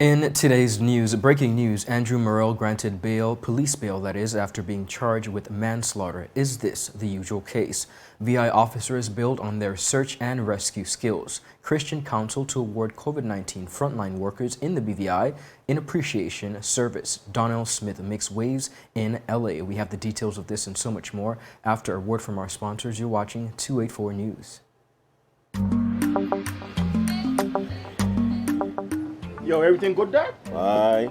In today's news, breaking news, Andrew Morrell granted bail, police bail that is, after being charged with manslaughter. Is this the usual case? VI officers build on their search and rescue skills. Christian counsel to award COVID-19 frontline workers in the BVI in appreciation service. Donelle Smith makes waves in LA. We have the details of this and so much more after a word from our sponsors. You're watching 284 News. Yo, everything good, Dad? Aye.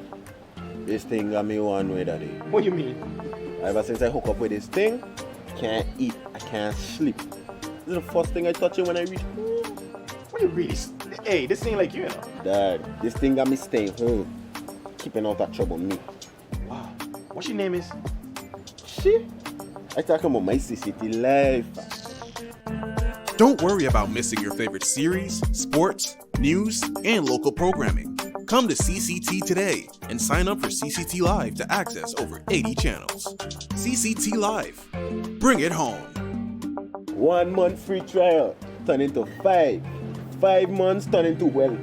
This thing got me one way, Daddy. What do you mean? Ever since I hook up with this thing, can't eat, I can't sleep. This is the first thing I touch it when I reach home. What do you really? Hey, this ain't like you know. Dad, this thing got me staying home. Keeping out of trouble me. Wow. What your name is? Shit. I talking about my CCT life. Don't worry about missing your favorite series, sports, news, and local programming. Come to CCT today and sign up for CCT Live to access over 80 channels. CCT Live. Bring it home. 1 month free trial turn into 5. 5 months turn into, well,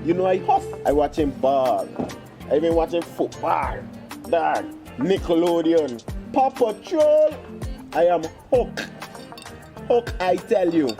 you know I hustle. I watching ball. I been watching football. Dad, Nickelodeon, Paw Patrol. I am hooked. Hook, I tell you.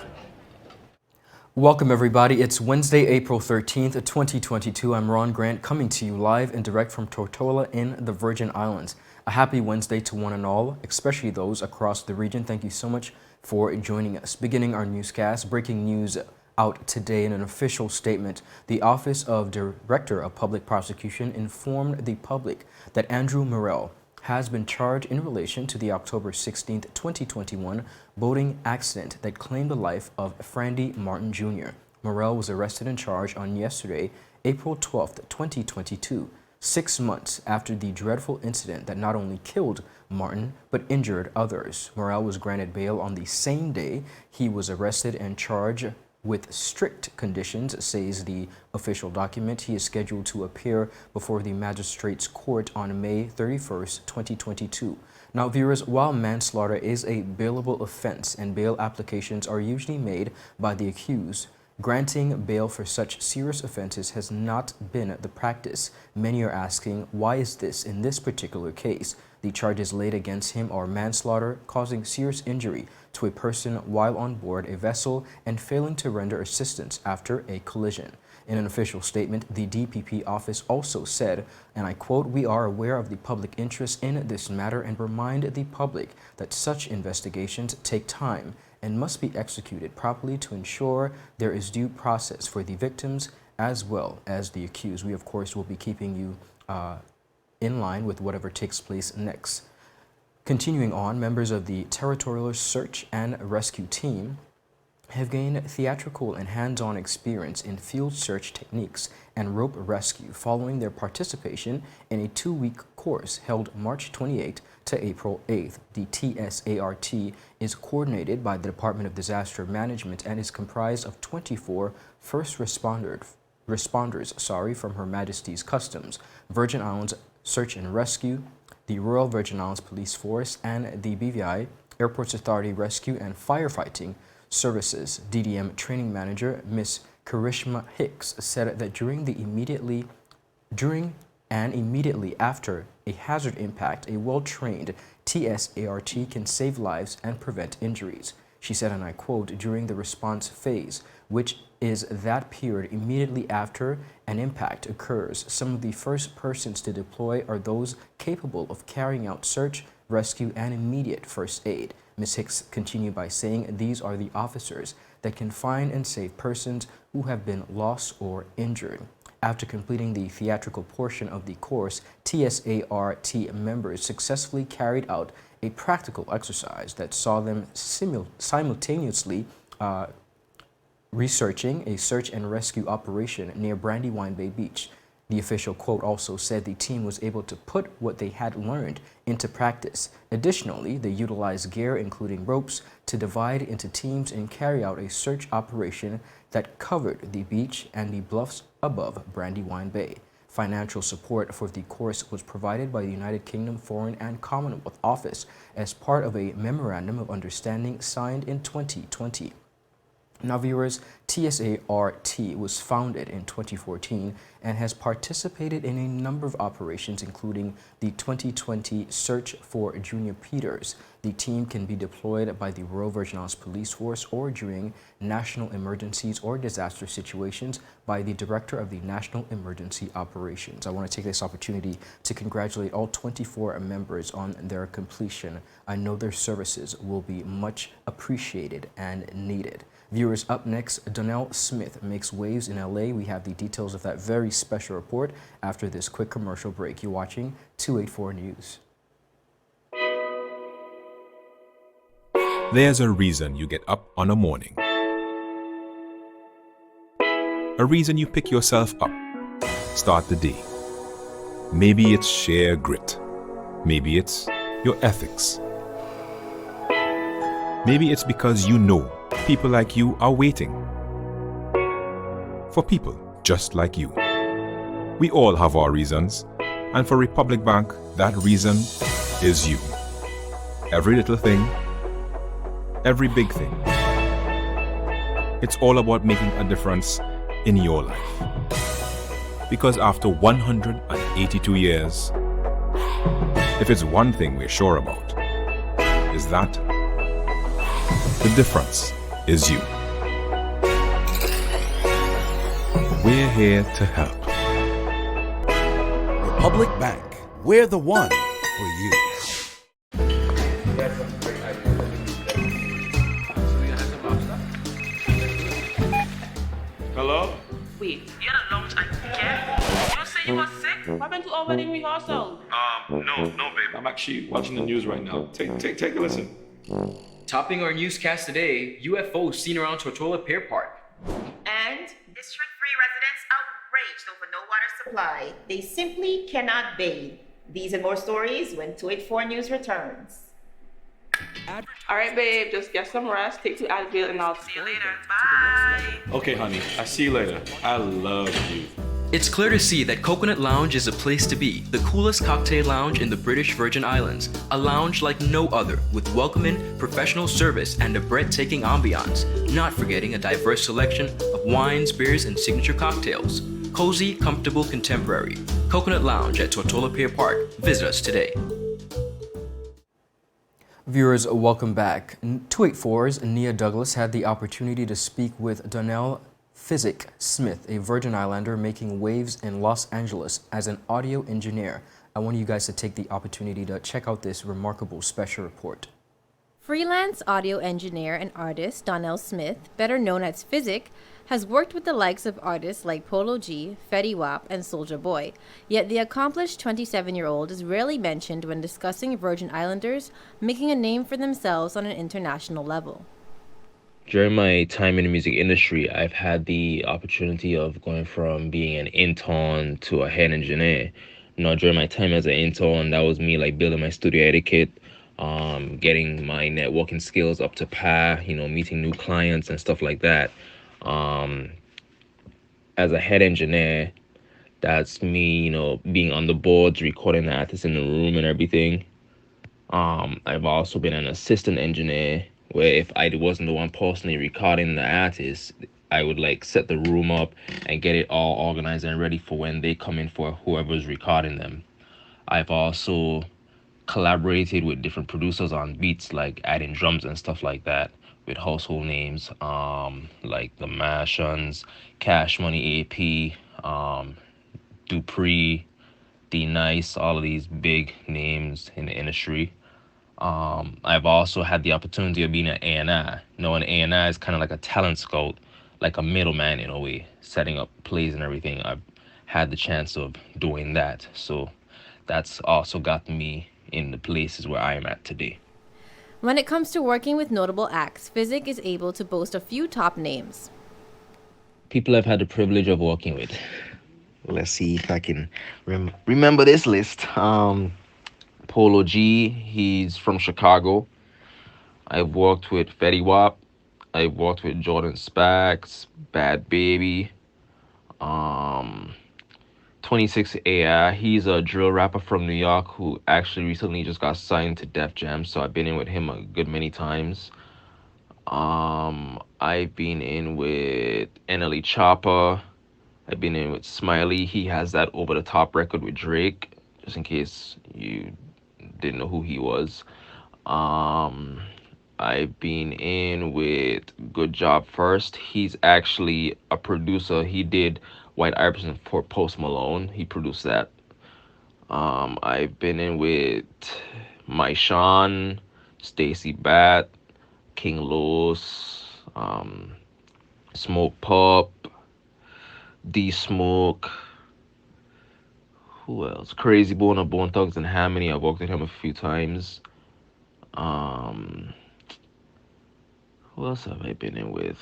Welcome everybody. It's Wednesday, April 13th, 2022. I'm Ron Grant coming to you live and direct from Tortola in the Virgin Islands. A happy Wednesday to one and all, especially those across the region. Thank you so much for joining us. Beginning our newscast, breaking news out today in an official statement. The Office of Director of Public Prosecution informed the public that Andrew Morrell has been charged in relation to the October 16, 2021 boating accident that claimed the life of Frandy Martin Jr. Morrell was arrested and charged on yesterday, April 12, 2022, 6 months after the dreadful incident that not only killed Martin but injured others. Morrell was granted bail on the same day he was arrested and charged with strict conditions, says the official document. He is scheduled to appear before the magistrate's court on May 31st, 2022. Now, viewers, while manslaughter is a bailable offense and bail applications are usually made by the accused, granting bail for such serious offenses has not been the practice. Many are asking, why is this in this particular case? The charges laid against him are manslaughter, causing serious injury to a person while on board a vessel, and failing to render assistance after a collision. In an official statement, the DPP office also said, and I quote, "We are aware of the public interest in this matter and remind the public that such investigations take time and must be executed properly to ensure there is due process for the victims as well as the accused." We, of course, will be keeping you in line with whatever takes place next. Continuing on, members of the Territorial Search and Rescue Team have gained theatrical and hands-on experience in field search techniques and rope rescue following their participation in a 2-week course held March 28 to April 8th. The TSART is coordinated by the Department of Disaster Management and is comprised of 24 first responders from Her Majesty's Customs, Virgin Islands Search and Rescue, the Royal Virgin Islands Police Force, and the BVI Airports Authority Rescue and Firefighting Services. DDM Training Manager Ms. Karishma Hicks said that during and immediately after a hazard impact, a well-trained TSART can save lives and prevent injuries. She said, and I quote, "During the response phase, which is that period immediately after an impact occurs, some of the first persons to deploy are those capable of carrying out search, rescue, and immediate first aid." Ms. Hicks continued by saying these are the officers that can find and save persons who have been lost or injured. After completing the theatrical portion of the course, TSART members successfully carried out a practical exercise that saw them simultaneously researching a search and rescue operation near Brandywine Bay Beach. The official quote also said the team was able to put what they had learned into practice. Additionally, they utilized gear including ropes to divide into teams and carry out a search operation that covered the beach and the bluffs above Brandywine Bay. Financial support for the course was provided by the United Kingdom Foreign and Commonwealth Office as part of a Memorandum of Understanding signed in 2020. Now, viewers, TSART was founded in 2014 and has participated in a number of operations, including the 2020 Search for Junior Peters. The team can be deployed by the Royal Virgin Islands Police Force or during national emergencies or disaster situations by the Director of the National Emergency Operations. I want to take this opportunity to congratulate all 24 members on their completion. I know their services will be much appreciated and needed. Viewers, up next, Donelle Smith makes waves in LA. We have the details of that very special report after this quick commercial break. You're watching 284 News. There's a reason you get up on a morning. A reason you pick yourself up, start the day. Maybe it's sheer grit. Maybe it's your ethics. Maybe it's because you know people like you are waiting for people just like you. We all have our reasons, and for Republic Bank, that reason is you. Every little thing, every big thing. It's all about making a difference in your life. Because after 182 years, if it's one thing we're sure about, is that the difference is you. We're here to help. Republic Bank, we're the one for you. Hello? Wait, you're the lounge again? You don't say you were sick? What happened to our wedding rehearsal? No, babe. I'm actually watching the news right now. Take a listen. Topping our newscast today, UFOs seen around Tortola Pier Park. And District 3 residents outraged over no water supply. They simply cannot bathe. These and more stories when 284 News returns. all right, babe, just get some rest, take 2 Advil, and I'll see you later. Bye. Okay, honey. I see you later. I love you. It's clear to see that Coconut Lounge is a place to be, the coolest cocktail lounge in the British Virgin Islands. A lounge like no other, with welcoming, professional service, and a breathtaking ambiance. Not forgetting a diverse selection of wines, beers, and signature cocktails. Cozy, comfortable, contemporary. Coconut Lounge at Tortola Pier Park. Visit us today. Viewers, welcome back. 284's Nia Douglas had the opportunity to speak with Donelle Smith, a Virgin Islander making waves in Los Angeles as an audio engineer. I want you guys to take the opportunity to check out this remarkable special report. Freelance audio engineer and artist Donelle Smith, better known as Physic, has worked with the likes of artists like Polo G, Fetty Wap, and Soulja Boy. Yet the accomplished 27-year-old is rarely mentioned when discussing Virgin Islanders making a name for themselves on an international level. During my time in the music industry, I've had the opportunity of going from being an intern to a head engineer. During my time as an intern, that was me like building my studio etiquette, getting my networking skills up to par, meeting new clients and stuff like that. As a head engineer, that's me, being on the boards, recording the artists in the room and everything. I've also been an assistant engineer, where if I wasn't the one personally recording the artists, I would set the room up and get it all organized and ready for when they come in for whoever's recording them. I've also collaborated with different producers on beats, like adding drums and stuff like that, with household names like the Martians, Cash Money AP, Dupree, D Nice, all of these big names in the industry. I've also had the opportunity of being an A&R. An A&R is kind of like a talent scout, like a middleman in a way, setting up plays and everything. I've had the chance of doing that. So that's also got me in the places where I am at today. When it comes to working with notable acts, Physic is able to boast a few top names. People I've had the privilege of working with. Let's see if I can remember this list. Polo G, he's from Chicago. I've worked with Fetty Wap. I've worked with Jordan Spax, Bad Baby. 26 AI, he's a drill rapper from New York who actually recently just got signed to Def Jam, so I've been in with him a good many times. I've been in with NLE Chopper. I've been in with Smiley. He has that over the top record with Drake, just in case you didn't know who he was. Um, I've been in with Good Job First. He's actually a producer. He did White Iverson for Post Malone. He produced that. I've been in with My Sean, Stacy Bat, King Lewis, Smoke Pop, D Smoke. Who else? Crazy Bone of Bone Thugs and Harmony. I've worked with him a few times. Um, who else have I been in with?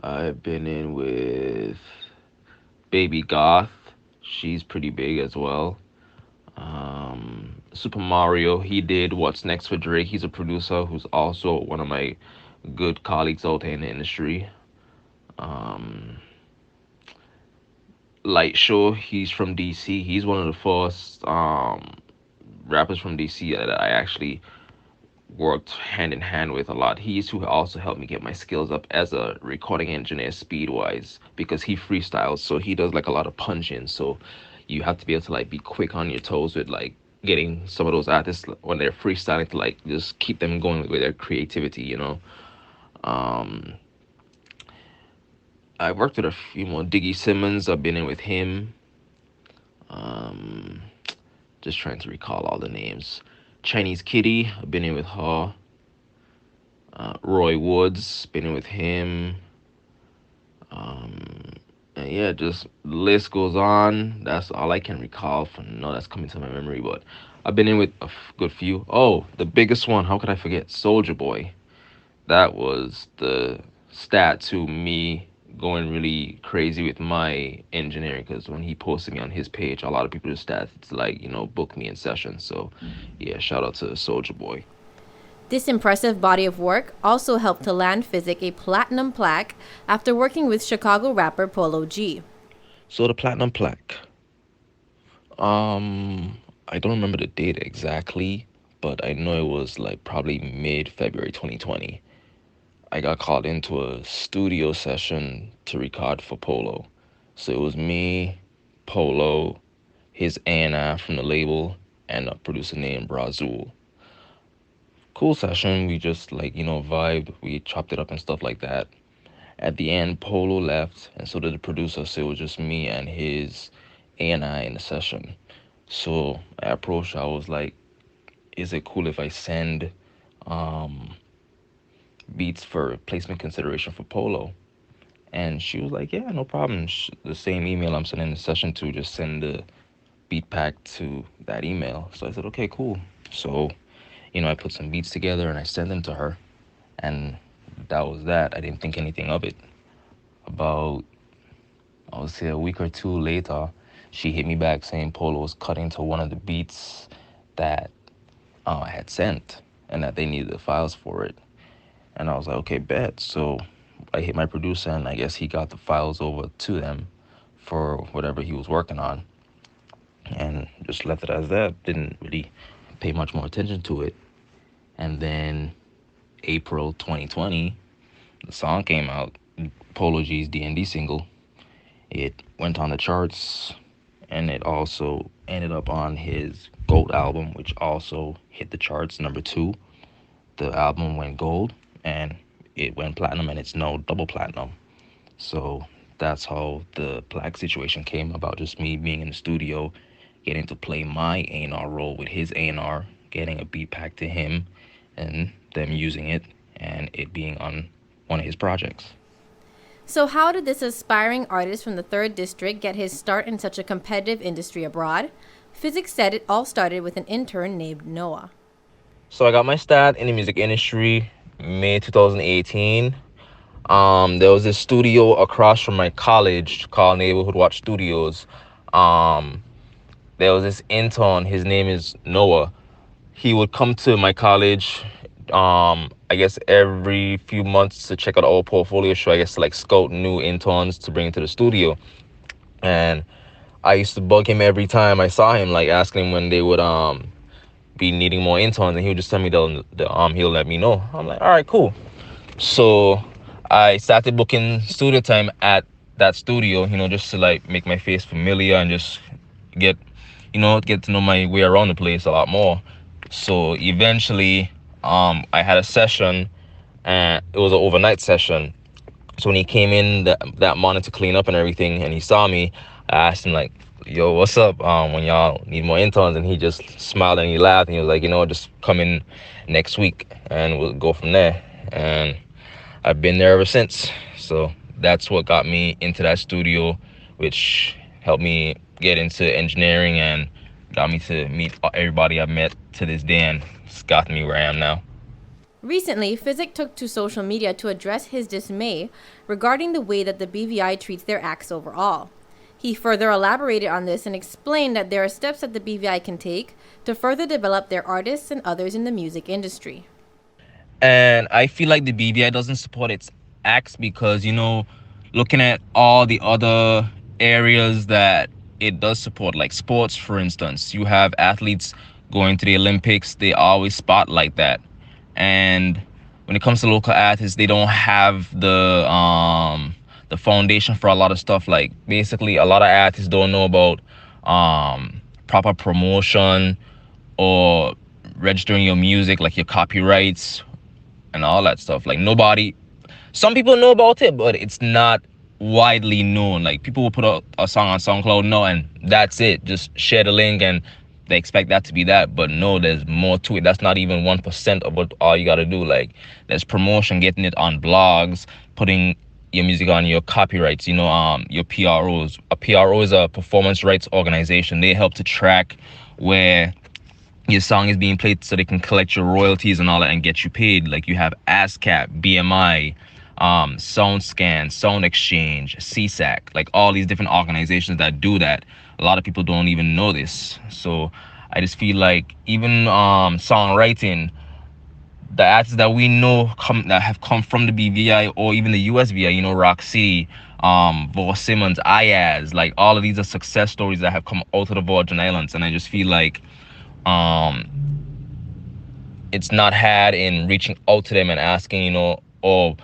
I've been in with Baby Goth. She's pretty big as well. Super Mario. He did What's Next for Drake. He's a producer who's also one of my good colleagues out there in the industry. Light Show. He's from DC. He's one of the first rappers from DC that I actually worked hand in hand with a lot. He used to also help me get my skills up as a recording engineer speed wise, because he freestyles, so he does like a lot of punching, so you have to be able to like be quick on your toes with like getting some of those artists when they're freestyling to like just keep them going with their creativity, you know. I worked with a few more. Diggy Simmons, I've been in with him. Just trying to recall all the names. Chinese Kitty, I've been in with her. Roy Woods, been in with him. And yeah, just the list goes on. That's all I can recall for now. That's coming to my memory, but I've been in with a good few. Oh, the biggest one, how could I forget? Soldier Boy. That was the stat to me going really crazy with my engineering, because when he posted me on his page, a lot of people just started to like, you know, book me in sessions. So yeah, shout out to Soldier Boy. This impressive body of work also helped to land Physic a platinum plaque after working with Chicago rapper Polo G. So the platinum plaque. I don't remember the date exactly, but I know it was like probably mid-February 2020. I got called into a studio session to record for Polo. So it was me, Polo, his A&R from the label, and a producer named Brazul. Cool session. We just like, you know, vibed. We chopped it up and stuff like that. At the end, Polo left, and so did the producer. So it was just me and his A&R in the session. So I approached. I was like, "Is it cool if I send beats for placement consideration for Polo?" And she was like, "Yeah, no problem. The same email I'm sending the session to, just send the beat pack to that email." So I said, "Okay, cool." So, you know, I put some beats together and I sent them to her, and that was that. I didn't think anything of it. About, I would say, a week or two later, she hit me back saying Polo was cutting to one of the beats that I had sent, and that they needed the files for it. And I was like, okay, bet. So I hit my producer, and I guess he got the files over to them for whatever he was working on, and just left it as that. Didn't really pay much more attention to it. And then April 2020, the song came out, Polo G's D&D single. It went on the charts, and it also ended up on his Gold album, which also hit the charts, #2. The album went gold, and it went platinum, and it's now double platinum. So that's how the plaque situation came about, just me being in the studio, getting to play my A&R role with his A&R, getting a beat pack to him, and them using it, and it being on one of his projects. So how did this aspiring artist from the 3rd District get his start in such a competitive industry abroad? Physic said it all started with an intern named Noah. So I got my start in the music industry May 2018. There was this studio across from my college called Neighborhood Watch Studios. There was this intern, his name is Noah. He would come to my college, I guess every few months to check out our portfolio show, I guess to like scout new interns to bring to the studio. And I used to bug him every time I saw him, like asking him when they would be needing more interns, and he would just tell me he'll let me know. I'm like, all right, cool. So I started booking studio time at that studio, just to like make my face familiar and just get, get to know my way around the place a lot more. So eventually, I had a session, and it was an overnight session. So when he came in that morning to clean up and everything, and he saw me, I asked him like, "Yo, what's up? When y'all need more interns?" And he just smiled and he laughed and he was like, just come in next week and we'll go from there. And I've been there ever since. So that's what got me into that studio, which helped me get into engineering and got me to meet everybody I've met to this day, and it's gotten me where I am now. Recently, Physic took to social media to address his dismay regarding the way that the BVI treats their acts overall. He further elaborated on this and explained that there are steps that the BVI can take to further develop their artists and others in the music industry. And I feel like the BVI doesn't support its acts because, looking at all the other areas that it does support, like sports, for instance, you have athletes going to the Olympics, they always spotlight that. And when it comes to local artists, they don't have the foundation for a lot of stuff. Like basically a lot of artists don't know about proper promotion or registering your music, like your copyrights and all that stuff. Like some people know about it, but it's not widely known. Like people will put a song on SoundCloud now and that's it. Just share the link and they expect that to be that. But no, there's more to it. That's not even 1% of what all you got to do. Like there's promotion, getting it on blogs, putting your music on your copyrights, your PROs. A PRO is a performance rights organization. They help to track where your song is being played so they can collect your royalties and all that and get you paid. Like you have ASCAP, BMI, SoundScan, Sound Exchange, CSAC, like all these different organizations that do that. A lot of people don't even know this. So I just feel like even songwriting, the artists that we know that have come from the BVI or even the USVI, Rock City, Vos Simmons, Ayaz, like all of these are success stories that have come out of the Virgin Islands. And I just feel like it's not had in reaching out to them and asking, or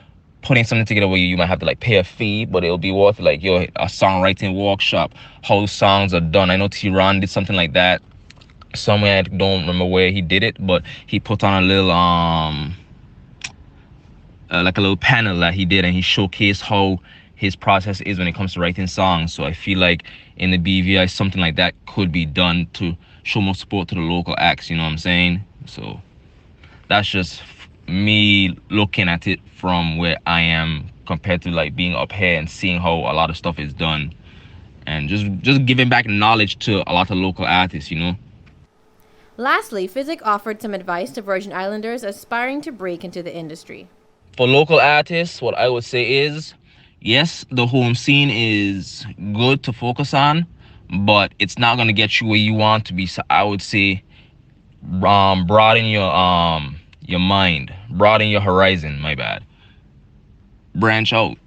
putting something together where you might have to like pay a fee, but it'll be worth like, a songwriting workshop, how songs are done. I know T-Ron did something like that somewhere. I don't remember where he did it, but he put on a little like a little panel that he did, and he showcased how his process is when it comes to writing songs. So I feel like in the BVI something like that could be done to show more support to the local acts, you know what I'm saying? So that's just me looking at it from where I am compared to like being up here and seeing how a lot of stuff is done, and just giving back knowledge to a lot of local artists, Lastly, Physic offered some advice to Virgin Islanders aspiring to break into the industry. For local artists, what I would say is, yes, the home scene is good to focus on, but it's not going to get you where you want to be. So I would say broaden your mind, broaden your horizon, branch out.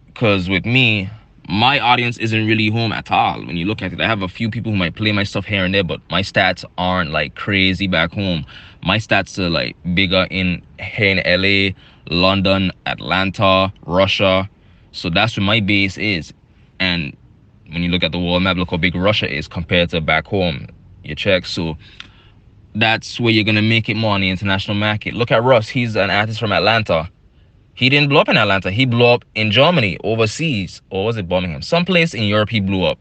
Because with me, my audience isn't really home at all. When you look at it, I have a few people who might play my stuff here and there, but my stats aren't like crazy back home. My stats are like bigger here in LA, London, Atlanta, Russia. So that's where my base is. And when you look at the world map, look how big Russia is compared to back home. You check. So that's where you're gonna make it more on the international market. Look at Russ. He's an artist from Atlanta. He didn't blow up in Atlanta. He blew up in Germany, overseas. Or was it Birmingham? Someplace in Europe he blew up.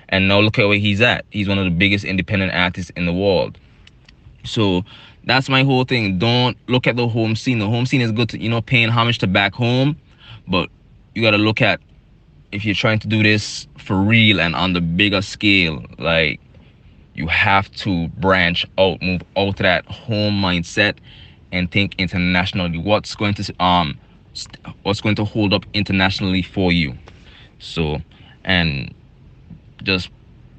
And now look at where he's at. He's one of the biggest independent artists in the world. So that's my whole thing. Don't look at the home scene. The home scene is good to, paying homage to back home. But you got to look at, if you're trying to do this for real and on the bigger scale, like you have to branch out, move out to that home mindset and think internationally. What's going to hold up internationally for you? So, and just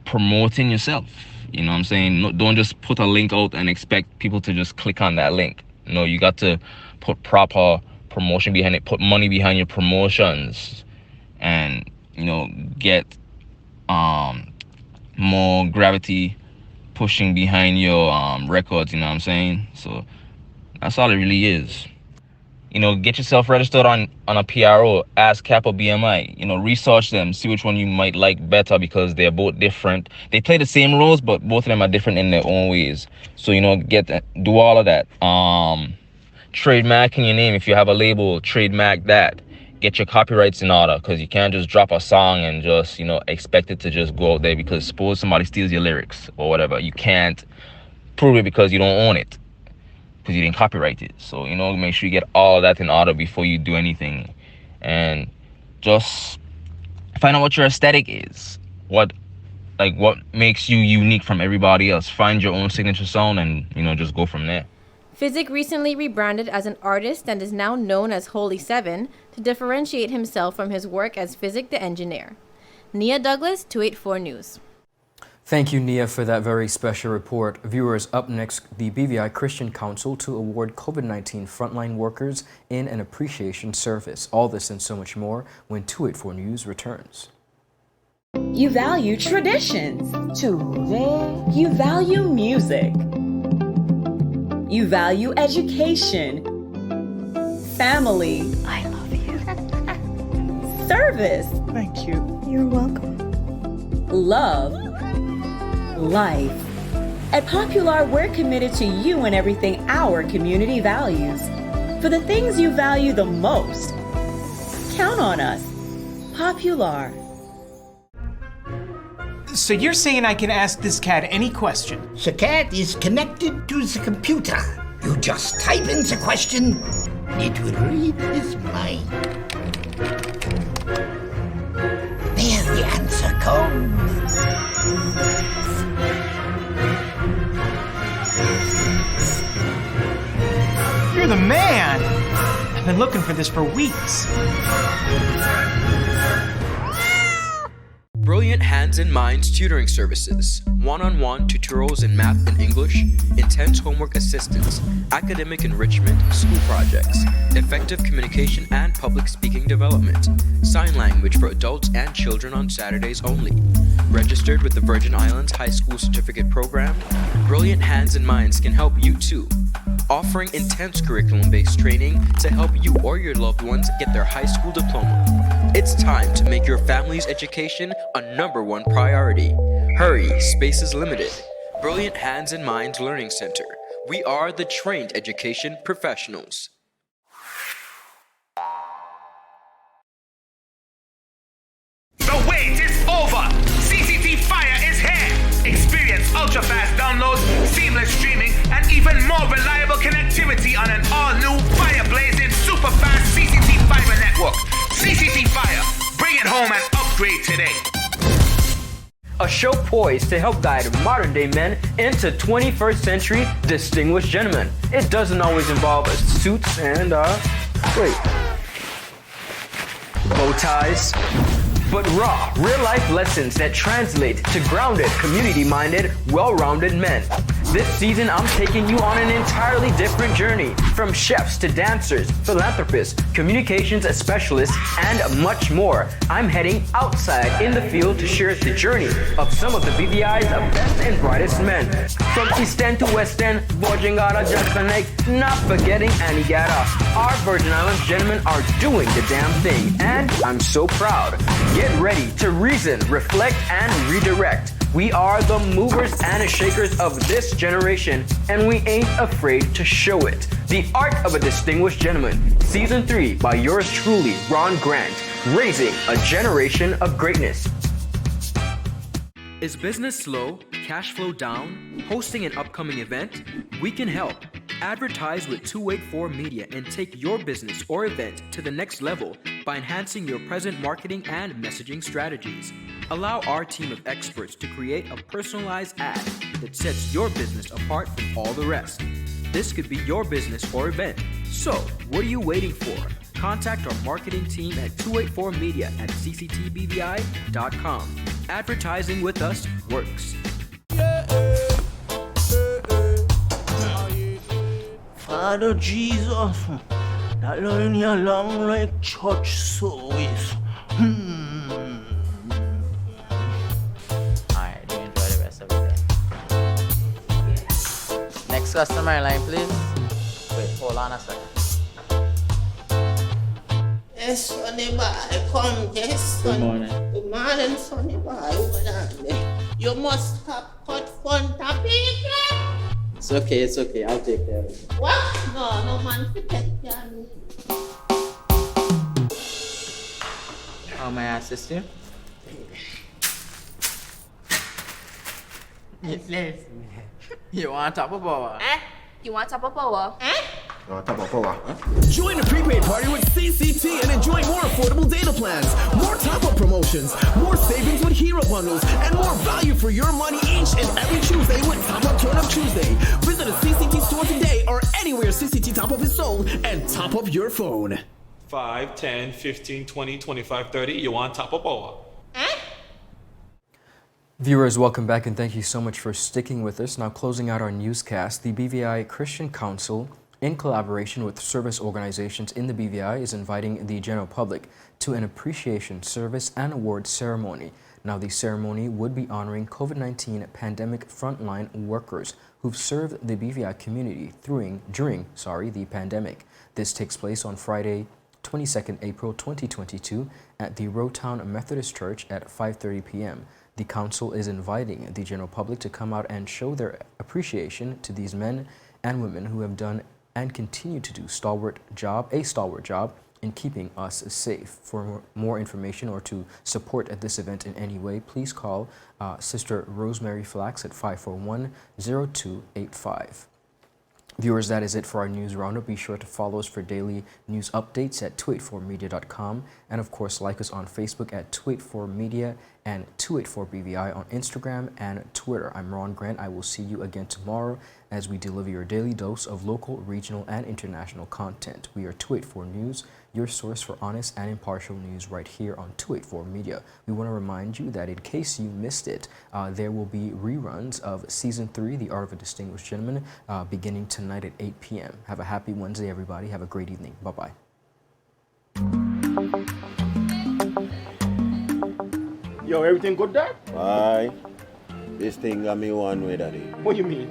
promoting yourself, you know what I'm saying? No, don't just put a link out and expect people to just click on that link. No, you got to put proper promotion behind it, put money behind your promotions, and get more gravity pushing behind your records, you know what I'm saying? So that's all it really is. Get yourself registered on a PRO, ask Kappa BMI, research them, see which one you might like better because they're both different. They play the same roles, but both of them are different in their own ways. So, do all of that. Trademark in your name. If you have a label, trademark that. Get your copyrights in order, because you can't just drop a song and just, expect it to just go out there, because suppose somebody steals your lyrics or whatever. You can't prove it because you don't own it, because you didn't copyright it. So, make sure you get all of that in order before you do anything. And just find out what your aesthetic is. What makes you unique from everybody else. Find your own signature sound and, just go from there. Physic recently rebranded as an artist and is now known as Holy Seven to differentiate himself from his work as Physic the Engineer. Nia Douglas, 284 News. Thank you, Nia, for that very special report. Viewers, up next, the BVI Christian Council to award COVID-19 frontline workers in an appreciation service. All this and so much more when 284 News returns. You value traditions. Today, you value music. You value education. Family. I love you. Service. Thank you. You're welcome. Love. Life. At Popular, we're committed to you and everything our community values. For the things you value the most, count on us. Popular. So you're saying I can ask this cat any question? The cat is connected to the computer. You just type in the question, it will read his mind. There the answer comes. You're the man! I've been looking for this for weeks. Brilliant Hands and Minds tutoring services, one-on-one tutorials in math and English, intense homework assistance, academic enrichment, school projects, effective communication and public speaking development, sign language for adults and children on Saturdays only. Registered with the Virgin Islands High School Certificate Program, Brilliant Hands and Minds can help you too. Offering intense curriculum-based training to help you or your loved ones get their high school diploma. It's time to make your family's education a #1 priority. Hurry, space is limited. Brilliant Hands and Minds Learning Center. We are the trained education professionals. The wait is over! CCT Fire is here! Experience ultra-fast downloads, seamless streaming, and even more reliable connectivity on an all-new fire-blazing super-fast CCT Fiber network. CCT Fire, bring it home and upgrade today. A show poised to help guide modern-day men into 21st century distinguished gentlemen. It doesn't always involve suits and, bow ties, but raw, real-life lessons that translate to grounded, community-minded, well-rounded men. This season, I'm taking you on an entirely different journey, from chefs to dancers, philanthropists, communications specialists, and much more. I'm heading outside in the field to share the journey of some of the BVI's best and brightest men. From East End to West End, Bojangara, Jackson Lake, not forgetting Anigata. Our Virgin Islands gentlemen are doing the damn thing, and I'm so proud. Get ready to reason, reflect, and redirect. We are the movers and shakers of this generation, and we ain't afraid to show it. The Art of a Distinguished Gentleman, Season 3 by yours truly, Ron Grant, raising a generation of greatness. Is business slow, cash flow down, hosting an upcoming event? We can help. Advertise with 284 Media and take your business or event to the next level by enhancing your present marketing and messaging strategies. Allow our team of experts to create a personalized ad that sets your business apart from all the rest. This could be your business or event. So, what are you waiting for? Contact our marketing team at 284media@cctbvi.com. Advertising with us works. Father Jesus, that line here long like church service. Alright, do enjoy the rest of the day. Next customer line, please. Wait, hold on a second. Yes, Sonny boy, come, yes, Sonny. Good morning. Good morning, Sonny boy. Hold on there. You must stop cut front of people. It's okay. I'll take care of it. What? No man to take care of me. How may I assist you? Yes. You want top of power? You want top of power? Join the prepaid party with CCT and enjoy more affordable data plans, more top-up promotions, more savings with hero bundles, and more value for your money each and every Tuesday with Top Up Turn Up Tuesday. Visit a CCT store today or anywhere CCT Top Up is sold and top up your phone. 5, 10, 15, 20, 25, 30. You want top of power? Viewers, welcome back and thank you so much for sticking with us. Now closing out our newscast, the BVI Christian Council, in collaboration with service organizations in the BVI, is inviting the general public to an appreciation service and award ceremony. Now the ceremony would be honoring COVID-19 pandemic frontline workers who've served the BVI community during the pandemic. This takes place on Friday, 22nd April 2022 at the Rowtown Methodist Church at 5:30 p.m. The council is inviting the general public to come out and show their appreciation to these men and women who have done and continue to do a stalwart job in keeping us safe. For more information or to support at this event in any way, please call Sister Rosemary Flax at 541-0285. Viewers, that is it for our news roundup. Be sure to follow us for daily news updates at 284media.com, and of course like us on Facebook at 284media and 284BVI on Instagram and Twitter. I'm Ron Grant. I will see you again tomorrow as we deliver your daily dose of local, regional, and international content. We are 284 News, your source for honest and impartial news right here on 284 Media. We want to remind you that in case you missed it, there will be reruns of Season 3, The Art of a Distinguished Gentleman, beginning tonight at 8 p.m. Have a happy Wednesday, everybody. Have a great evening. Bye-bye. Yo, everything good, Dad? Aye. This thing got me one way, Daddy. What do you mean?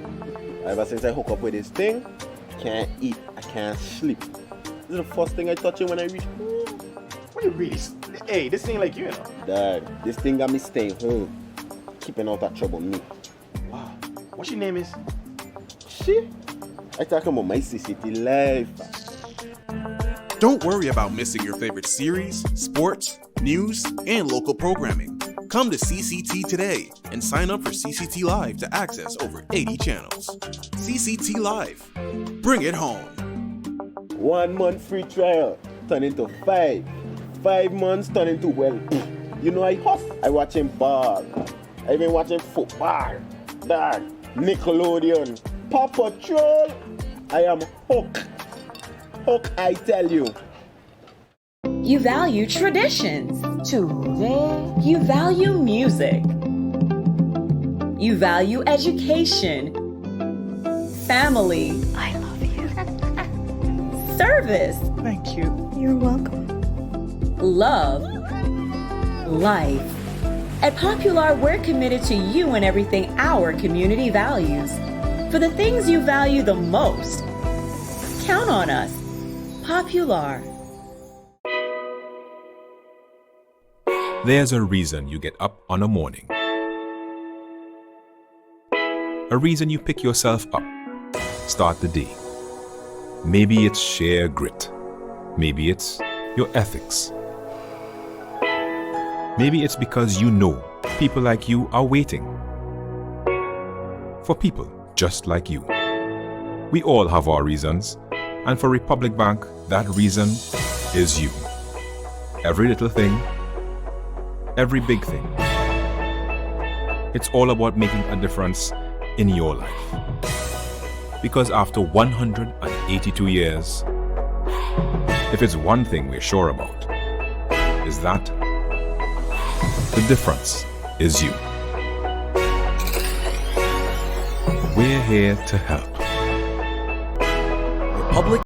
Ever since I hook up with this thing, can't eat, I can't sleep. This is the first thing I touch it when I reach home. What do you really? Hey, this thing like you know. Dad, this thing got me staying home, keeping out of trouble me. Wow. What your name is? Shit. I talking about my CCT life. Don't worry about missing your favorite series, sports, news, and local programming. Come to CCT today and sign up for CCT Live to access over 80 channels. CCT Live. Bring it home. 1 month free trial turn into 5. 5 months turn into, well, you know I hustle. I watching ball. I been watching football. Dad, Nickelodeon, Paw Patrol. I am hooked. Hook, I tell you. You value traditions. Today, you value music. You value education. Family. I love you. Service. Thank you. You're welcome. Love. Life. At Popular, we're committed to you and everything our community values. For the things you value the most, count on us. Popular. There's a reason you get up on a morning. A reason you pick yourself up, start the day. Maybe it's sheer grit. Maybe it's your ethics. Maybe it's because you know people like you are waiting for people just like you. We all have our reasons, and for Republic Bank, that reason is you. Every little thing, every big thing. It's all about making a difference in your life. Because after 182 years, if it's one thing we're sure about, is that the difference is you. We're here to help. Republic